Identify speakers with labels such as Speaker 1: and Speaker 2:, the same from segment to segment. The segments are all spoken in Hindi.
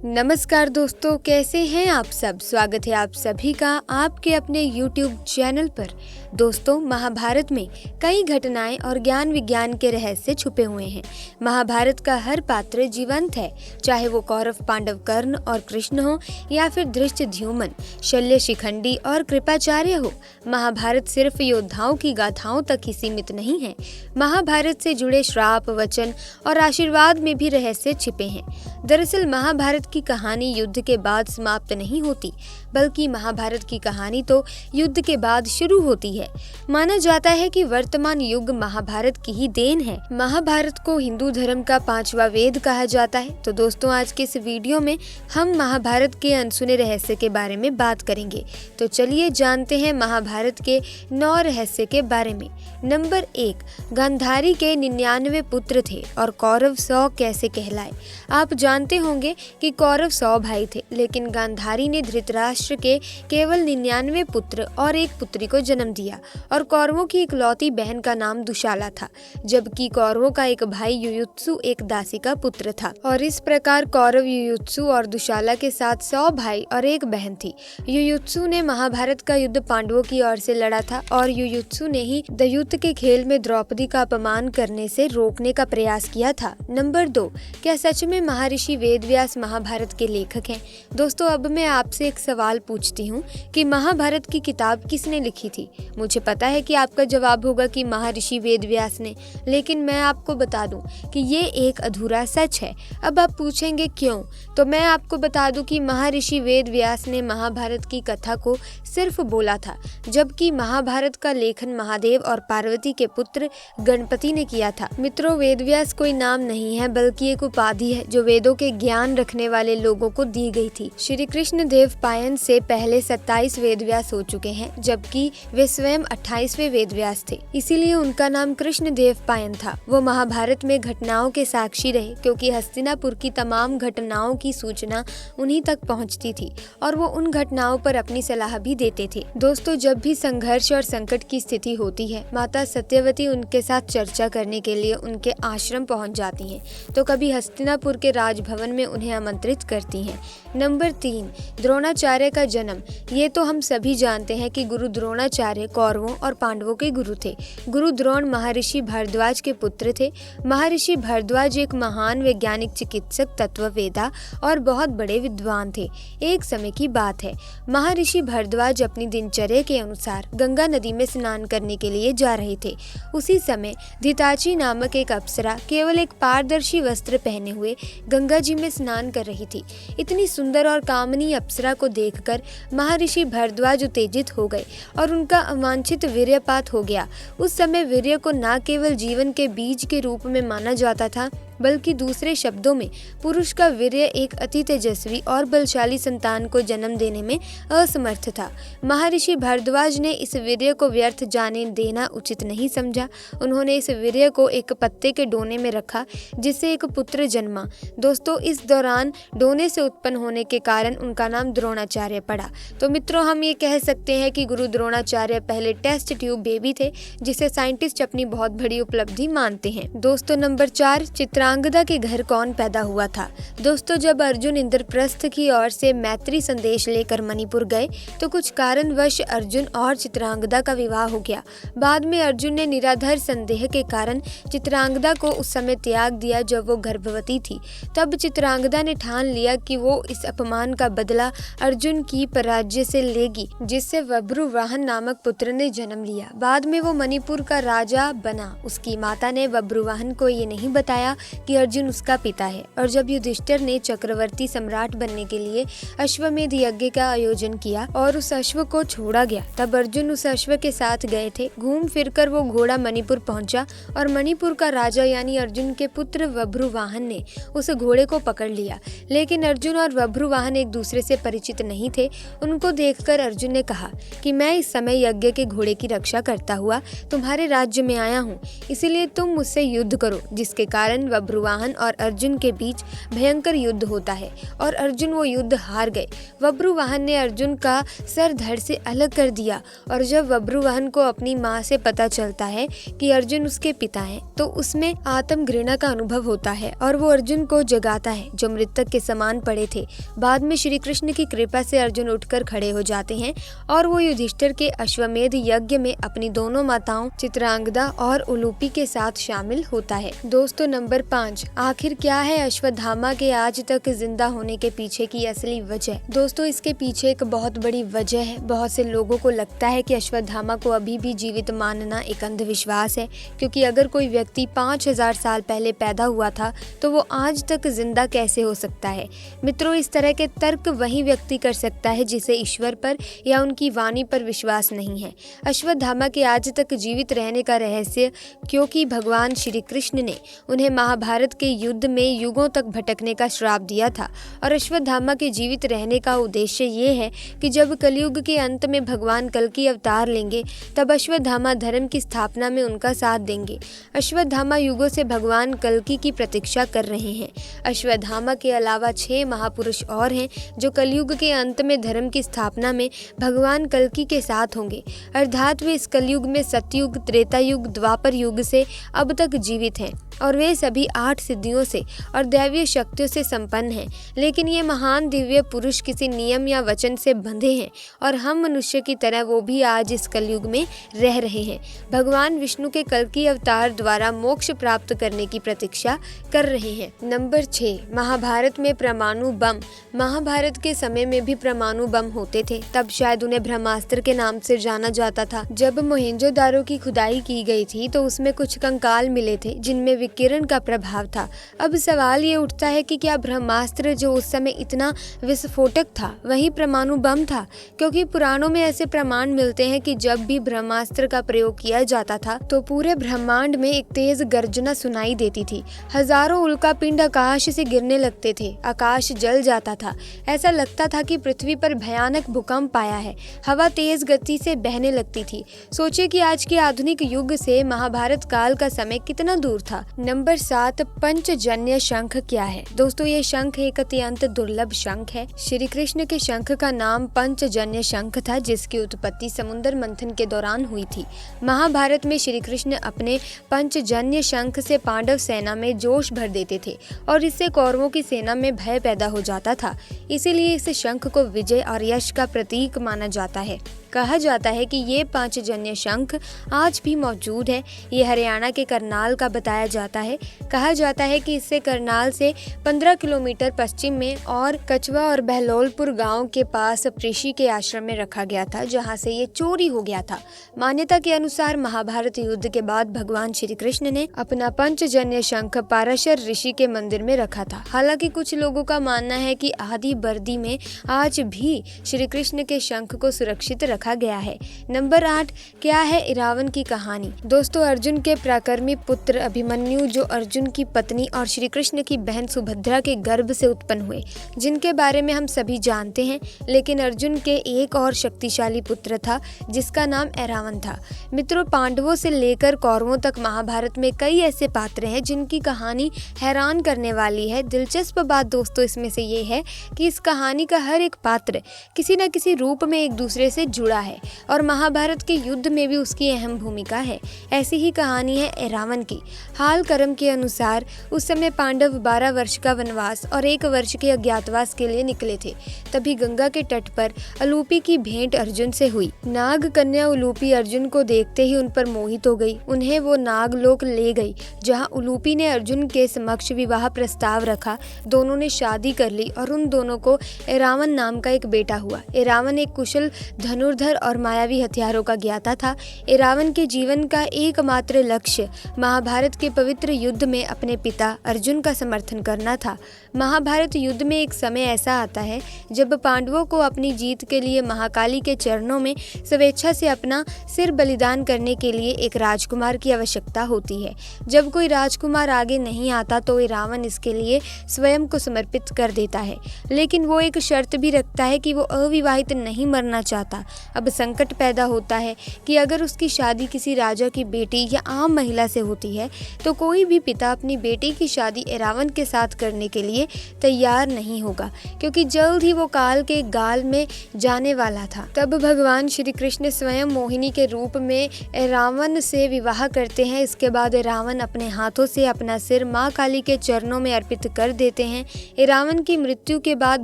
Speaker 1: नमस्कार दोस्तों, कैसे हैं आप सब। स्वागत है आप सभी का आपके अपने YouTube चैनल पर। दोस्तों, महाभारत में कई घटनाएं और ज्ञान विज्ञान के रहस्य छुपे हुए हैं। महाभारत का हर पात्र जीवंत है, चाहे वो कौरव, पांडव, कर्ण और कृष्ण हो या फिर धृष्टद्युम्न, शल्य, शिखंडी और कृपाचार्य हो। महाभारत सिर्फ योद्धाओं की गाथाओं तक ही सीमित नहीं है। महाभारत से जुड़े श्राप, वचन और आशीर्वाद में भी रहस्य छिपे हैं। दरअसल महाभारत की कहानी युद्ध के बाद समाप्त नहीं होती, बल्कि महाभारत की कहानी तो युद्ध के बाद शुरू होती है। माना जाता है कि वर्तमान युग महाभारत की ही देन है। महाभारत को हिंदू धर्म का 5वां वेद कहा जाता है। तो दोस्तों, आज के इस वीडियो में हम महाभारत के अनसुने रहस्य के बारे में बात करेंगे। तो चलिए जानते हैं महाभारत के 9 रहस्य के बारे में। नंबर 1, गांधारी के 99 पुत्र थे और कौरव 100 कैसे कहलाए। आप जानते होंगे कि कौरव 100 भाई थे, लेकिन गांधारी ने धृतराष्ट्र के केवल 99 पुत्र और एक पुत्री को जन्म दिया और कौरवों की इकलौती बहन का नाम दुशाला था, जबकि कौरवों का एक भाई युयुत्सु एक दासी का पुत्र था। और इस प्रकार कौरव, युयुत्सु और दुशाला के साथ 100 भाई और एक बहन थी। युयुत्सु ने महाभारत का युद्ध पांडवों की ओर से लड़ा था और युयुत्सु ने ही द्यूत के खेल में द्रौपदी का अपमान करने से रोकने का प्रयास किया था। नंबर 2, क्या सच में महर्षि वेदव्यास महाभारत के लेखक हैं। दोस्तों, अब मैं आपसे एक सवाल पूछती हूँ कि महाभारत की किताब किसने लिखी थी। मुझे पता है कि आपका जवाब होगा कि महर्षि वेदव्यास ने, लेकिन मैं आपको बता दूं कि ये एक अधूरा सच है। अब आप पूछेंगे क्यों, तो मैं आपको बता दूं कि महर्षि वेदव्यास ने महाभारत की कथा को सिर्फ बोला था, जबकि महाभारत का लेखन महादेव और पार्वती के पुत्र गणपति ने किया था। मित्रों, वेदव्यास कोई नाम नहीं है, बल्कि एक उपाधि है जो वेदों के ज्ञान रखने वाले लोगों को दी गई थी। श्री कृष्ण देव पायन से पहले 27 वेदव्यास हो चुके हैं, जबकि वे स्वयं 28वें वेदव्यास थे, इसीलिए उनका नाम कृष्ण देव पायन था। वो महाभारत में घटनाओं के साक्षी रहे, क्योंकि हस्तिनापुर की तमाम घटनाओं की सूचना उन्हीं तक पहुंचती थी और वो उन घटनाओं पर अपनी सलाह भी देते थे। दोस्तों, जब भी संघर्ष और संकट की स्थिति होती है, माता सत्यवती उनके साथ चर्चा करने के लिए उनके आश्रम पहुंच जाती हैं, तो कभी हस्तिनापुर के राजभवन में उन्हें आमंत्रित करती हैं। नंबर 3, द्रोणाचार्य का जन्म। ये तो हम सभी जानते हैं कि गुरु द्रोणाचार्य कौरवों और पांडवों के गुरु थे। गुरु द्रोण महर्षि भारद्वाज के पुत्र थे। महर्षि भारद्वाज एक महान वैज्ञानिक, चिकित्सक, तत्ववेदा और बहुत बड़े विद्वान थे। एक समय की बात है, महर्षि भारद्वाज अपनी दिनचर्या के अनुसार गंगा नदी में स्नान करने के लिए जा रहे थे। उसी समय धिताची नामक एक अप्सरा केवल एक पारदर्शी वस्त्र पहने हुए गंगा जी में स्नान कर रही थी। इतनी सुंदर और कामनी अप्सरा को देखकर महर्षि भारद्वाज उत्तेजित हो गए और उनका अवांछित वीर्यपात हो गया। उस समय वीर्य को न केवल जीवन के बीज के रूप में माना जाता था, बल्कि दूसरे शब्दों में पुरुष का वीर्य एक अति तेजस्वी और बलशाली संतान को जन्म देने में असमर्थ था। महर्षि भारद्वाज ने इस वीर्य को व्यर्थ जाने देना उचित नहीं समझा। उन्होंने इस वीर्य को एक पत्ते के डोने में रखा, जिससे एक पुत्र जन्मा। दोस्तों, इस दौरान डोने से उत्पन्न होने के कारण उनका नाम द्रोणाचार्य पड़ा। तो मित्रों, हम ये कह सकते हैं कि गुरु द्रोणाचार्य पहले टेस्ट ट्यूब बेबी थे, जिसे साइंटिस्ट अपनी बहुत बड़ी उपलब्धि मानते हैं। दोस्तों, नंबर 4, चित्रांगदा के घर कौन पैदा हुआ था। दोस्तों, जब अर्जुन इंद्रप्रस्थ की ओर से मैत्री संदेश लेकर मणिपुर गए, तो कुछ कारणवश अर्जुन और चित्रांगदा का विवाह हो गया। बाद में अर्जुन ने निराधार संदेह के कारण चित्रांगदा को उस समय त्याग दिया जब वो गर्भवती थी। तब चित्रांगदा ने ठान लिया कि वो इस अपमान का बदला अर्जुन की पराजय से लेगी, जिससे बब्रुवाहन नामक पुत्र ने जन्म लिया। बाद में वो मणिपुर का राजा बना। उसकी माता ने बब्रुवाहन को ये नहीं बताया कि अर्जुन उसका पिता है। और जब युधिष्ठिर ने चक्रवर्ती सम्राट बनने के लिए अश्वमेध यज्ञ का आयोजन किया और उस अश्व को छोड़ा गया, तब अर्जुन उस अश्व के साथ गए थे। घूम फिरकर वो घोड़ा मणिपुर पहुंचा और मणिपुर का राजा यानी अर्जुन के पुत्र बब्रुवाहन ने उस घोड़े को पकड़ लिया। लेकिन अर्जुन और बब्रुवाहन एक दूसरे से परिचित नहीं थे। उनको देखकर अर्जुन ने कहा कि मैं इस समय यज्ञ के घोड़े की रक्षा करता हुआ तुम्हारे राज्य में आया हूँ, इसीलिए तुम मुझसे युद्ध करो। जिसके कारण बब्रुवाहन और अर्जुन के बीच भयंकर युद्ध होता है और अर्जुन वो युद्ध हार गए। बब्रुवाहन ने अर्जुन का सर धड़ से अलग कर दिया और जब बब्रुवाहन को अपनी माँ से पता चलता है कि अर्जुन उसके पिता हैं तो उसमें आत्म घृणा का अनुभव होता है और वो अर्जुन को जगाता है जो मृतक के समान पड़े थे। बाद में श्री कृष्ण की कृपा से अर्जुन उठकर खड़े हो जाते हैं और वो युधिष्ठिर के अश्वमेध यज्ञ में अपनी दोनों माताओं चित्रांगदा और उलूपी के साथ शामिल होता है। दोस्तों नंबर 5, आखिर क्या है अश्वत्थामा के आज तक जिंदा होने के पीछे की असली वजह। दोस्तों इसके पीछे एक बहुत बड़ी वजह है। बहुत से लोगों को लगता है कि अश्वत्थामा को अभी भी जीवित मानना एक अंधविश्वास है, क्योंकि अगर कोई व्यक्ति 5000 साल पहले पैदा हुआ था तो वो आज तक जिंदा कैसे हो सकता है। मित्रों, इस तरह के तर्क वही व्यक्ति कर सकता है जिसे ईश्वर पर या उनकी वाणी पर विश्वास नहीं है। अश्वत्थामा के आज तक जीवित रहने का रहस्य क्योंकि भगवान श्री कृष्ण ने उन्हें महाभारत के युद्ध में युगों तक भटकने का श्राप दिया था और अश्वत्थामा के जीवित रहने का उद्देश्य ये है कि जब कलयुग के अंत में भगवान कल्कि अवतार लेंगे तब अश्वत्थामा धर्म की स्थापना में उनका साथ देंगे। अश्वत्थामा युगों से भगवान कल्कि की प्रतीक्षा कर रहे हैं। अश्वत्थामा के अलावा 6 महापुरुष और हैं जो कलयुग के अंत में धर्म की स्थापना में भगवान कल्कि के साथ होंगे, अर्थात वे इस कलयुग में सतयुग, त्रेता युग, द्वापर युग से अब तक जीवित हैं और वे सभी 8 सिद्धियों से और दैवीय शक्तियों से संपन्न हैं। लेकिन ये महान दिव्य पुरुष किसी नियम या वचन से बंधे हैं और हम मनुष्य की तरह वो भी आज इस कलयुग में रह रहे हैं। भगवान विष्णु के कल्कि अवतार द्वारा मोक्ष प्राप्त करने की प्रतीक्षा कर रहे हैं। नंबर 6, महाभारत में परमाणु बम। महाभारत के समय में भी परमाणु बम होते थे, तब शायद उन्हें ब्रह्मास्त्र के नाम से जाना जाता था। जब मोहेंजोदारो की खुदाई की गई थी तो उसमें कुछ कंकाल मिले थे जिनमें विकिरण का प्रभाव था। अब सवाल ये उठता है कि क्या ब्रह्मास्त्र जो उस समय इतना विस्फोटक था वही परमाणु बम था, क्योंकि पुराणों में ऐसे प्रमाण मिलते हैं कि जब भी ब्रह्मास्त्र का प्रयोग किया जाता था तो पूरे ब्रह्मांड में एक तेज गर्जना सुनाई देती थी। हजारों उल्कापिंड आकाश से गिरने लगते थे, आकाश जल जाता था, ऐसा लगता था कि पृथ्वी पर भयानक भूकंप आया है, हवा तेज गति से बहने लगती थी। सोचिए कि आज के आधुनिक युग से महाभारत काल का समय कितना दूर था। नंबर 7, पंचजन्य शंख क्या है। दोस्तों ये शंख एक अत्यंत दुर्लभ शंख है। श्री कृष्ण के शंख का नाम पंचजन्य शंख था, जिसकी उत्पत्ति समुद्र मंथन के दौरान हुई थी। महाभारत में श्री कृष्ण अपने पंचजन्य शंख से पांडव सेना में जोश भर देते थे और इससे कौरवों की सेना में भय पैदा हो जाता था। इसीलिए इस शंख को विजय और यश का प्रतीक माना जाता है। कहा जाता है कि ये पंचजन्य शंख आज भी मौजूद है। ये हरियाणा के करनाल का बताया जाता है। कहा जाता है कि इसे करनाल से 15 किलोमीटर पश्चिम में और कछवा और बहलोलपुर गांव के पास ऋषि के आश्रम में रखा गया था, जहां से ये चोरी हो गया था। मान्यता के अनुसार महाभारत युद्ध के बाद भगवान श्री कृष्ण ने अपना पंचजन्य शंख पाराशर ऋषि के मंदिर में रखा था। हालांकि कुछ लोगों का मानना है कि आदि बर्दी में आज भी श्री कृष्ण के शंख को सुरक्षित रखा गया है। नंबर 8, क्या है इरावन की कहानी। दोस्तों अर्जुन के पराक्रमी पुत्र अभिमन्यु जो अर्जुन की पत्नी और श्री कृष्ण की बहन सुभद्रा के गर्भ से उत्पन्न हुए, जिनके बारे में हम सभी जानते हैं, लेकिन अर्जुन के एक और शक्तिशाली पुत्र था जिसका नाम ऐरावन था। मित्रों, पांडवों से लेकर कौरवों तक महाभारत में कई ऐसे पात्र हैं जिनकी कहानी हैरान करने वाली है। दिलचस्प बात दोस्तों इसमें से ये है कि इस कहानी का हर एक पात्र किसी न किसी रूप में एक दूसरे से जुड़ा है और महाभारत के युद्ध में भी उसकी अहम भूमिका है। ऐसी ही कहानी है ऐरावन की। हाल कर्म के अनुसार उस समय पांडव 12 वर्ष का वनवास और 1 वर्ष के अज्ञातवास के लिए निकले थे। तभी गंगा के तट पर उलूपी की भेंट अर्जुन से हुई। नाग कन्या उलूपी अर्जुन को देखते ही उन पर मोहित हो गई। उन्हें वो नागलोक ले गई, जहाँ उलूपी ने अर्जुन के समक्ष विवाह प्रस्ताव रखा। दोनों ने शादी कर ली और उन दोनों को ऐरावन नाम का एक बेटा हुआ। ऐरावन एक कुशल धनुर्धर और मायावी हथियारों का ज्ञाता था। ऐरावन के जीवन का एकमात्र लक्ष्य महाभारत के पवित्र युद्ध में अपने पिता अर्जुन का समर्थन करना था। महाभारत युद्ध में एक समय ऐसा आता है जब पांडवों को अपनी जीत के लिए महाकाली के चरणों में स्वेच्छा से अपना सिर बलिदान करने के लिए एक राजकुमार की आवश्यकता होती है। जब कोई राजकुमार आगे नहीं आता तो ऐरावन इसके लिए स्वयं को समर्पित कर देता है, लेकिन वो एक शर्त भी रखता है कि वो अविवाहित नहीं मरना चाहता। अब संकट पैदा होता है कि अगर उसकी शादी किसी राजा की बेटी या आम महिला से होती है तो कोई भी पिता अपनी बेटी की शादी एरावन के साथ करने के लिए तैयार नहीं होगा, क्योंकि जल्द ही वो काल के गाल में जाने वाला था। तब भगवान श्री कृष्ण स्वयं मोहिनी के रूप में एरावन से विवाह करते हैं। इसके बाद एरावन अपने हाथों से अपना सिर माँ काली के चरणों में अर्पित कर देते हैं। एरावन की मृत्यु के बाद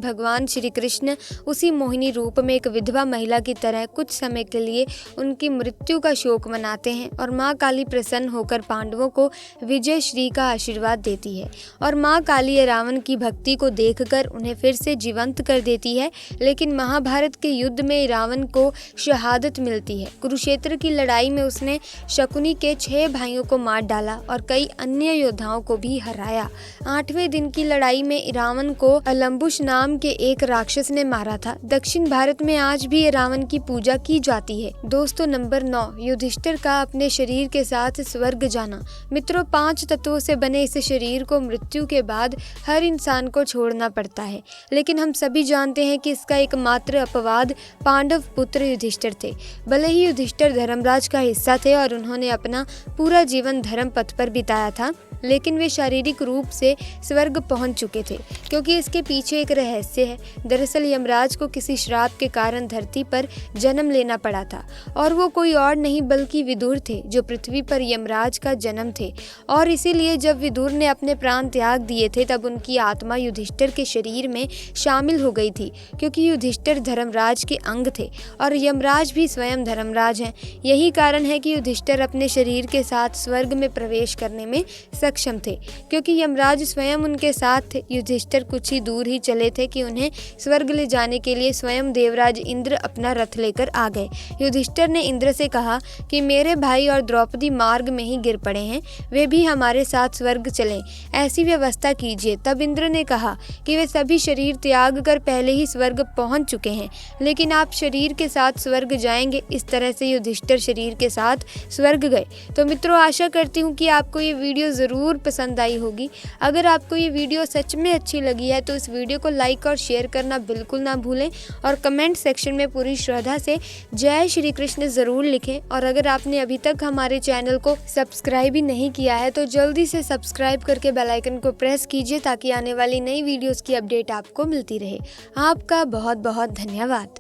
Speaker 1: भगवान श्री कृष्ण उसी मोहिनी रूप में एक विधवा महिला की तरह कुछ समय के लिए उनकी मृत्यु का शोक मनाते हैं और माँ काली प्रसन्न होकर पांडवों को विजय श्री का आशीर्वाद देती है और माँ काली एरावन की भक्ति को देखकर उन्हें फिर से जीवंत कर देती है। लेकिन महाभारत के युद्ध में रावण को शहादत मिलती है। कुरुक्षेत्र की लड़ाई में उसने शकुनी के 6 भाइयों को मार डाला और कई अन्य योद्धाओं को भी हराया। 8वें दिन की लड़ाई में रावण को अलम्बुश नाम के एक राक्षस ने मारा था। दक्षिण भारत में आज भी रावण की पूजा की जाती है। दोस्तों, नंबर 9, युधिष्ठिर का अपने शरीर के साथ स्वर्ग जाना। मित्रों, 5 तत्वों से बने इस शरीर को मृत्यु के बाद हर इंसान को छोड़ना पड़ता है, लेकिन हम सभी जानते हैं कि इसका एकमात्र अपवाद पांडव पुत्र युधिष्ठिर थे। भले ही युधिष्ठिर धर्मराज का हिस्सा थे और उन्होंने अपना पूरा जीवन धर्म पथ पर बिताया था, लेकिन वे शारीरिक रूप से स्वर्ग पहुंच चुके थे, क्योंकि इसके पीछे एक रहस्य है। दरअसल यमराज को किसी श्राप के कारण धरती पर जन्म लेना पड़ा था और वो कोई और नहीं बल्कि विदुर थे, जो पृथ्वी पर यमराज का जन्म थे। और इसीलिए जब विदुर ने अपने प्राण त्याग दिए थे तब उनकी आत्मा युधिष्ठिर के शरीर में शामिल हो गई थी, क्योंकि युधिष्ठिर धर्मराज के अंग थे और यमराज भी स्वयं धर्मराज हैं। यही कारण है कि युधिष्ठिर अपने शरीर के साथ स्वर्ग में प्रवेश करने में सक्षम थे, क्योंकि यमराज स्वयं उनके साथ थे। युधिष्ठिर कुछ ही दूर ही चले थे कि उन्हें स्वर्ग ले जाने के लिए स्वयं देवराज इंद्र अपना रथ लेकर आ गए। युधिष्ठिर ने इंद्र से कहा कि मेरे भाई और द्रौपदी मार्ग में ही गिर पड़े हैं, वे भी हमारे साथ स्वर्ग चलें, ऐसी व्यवस्था कीजिए। तब इंद्र ने कहा कि वे सभी शरीर त्याग कर पहले ही स्वर्ग पहुंच चुके हैं, लेकिन आप शरीर के साथ स्वर्ग जाएंगे। इस तरह से युधिष्ठिर शरीर के साथ स्वर्ग गए। तो मित्रों, आशा करती हूँ कि आपको ये वीडियो ज़रूर पसंद आई होगी। अगर आपको ये वीडियो सच में अच्छी लगी है तो इस वीडियो को लाइक और शेयर करना बिल्कुल ना भूलें और कमेंट सेक्शन में पूरी श्रद्धा से जय श्री कृष्ण ज़रूर लिखें। और अगर आपने अभी तक हमारे चैनल को सब्सक्राइब ही नहीं किया है तो जल्दी से सब्सक्राइब करके बेल आइकन को प्रेस कीजिए, ताकि आने वाली नई वीडियोस की अपडेट आपको मिलती रहे। आपका बहुत बहुत धन्यवाद।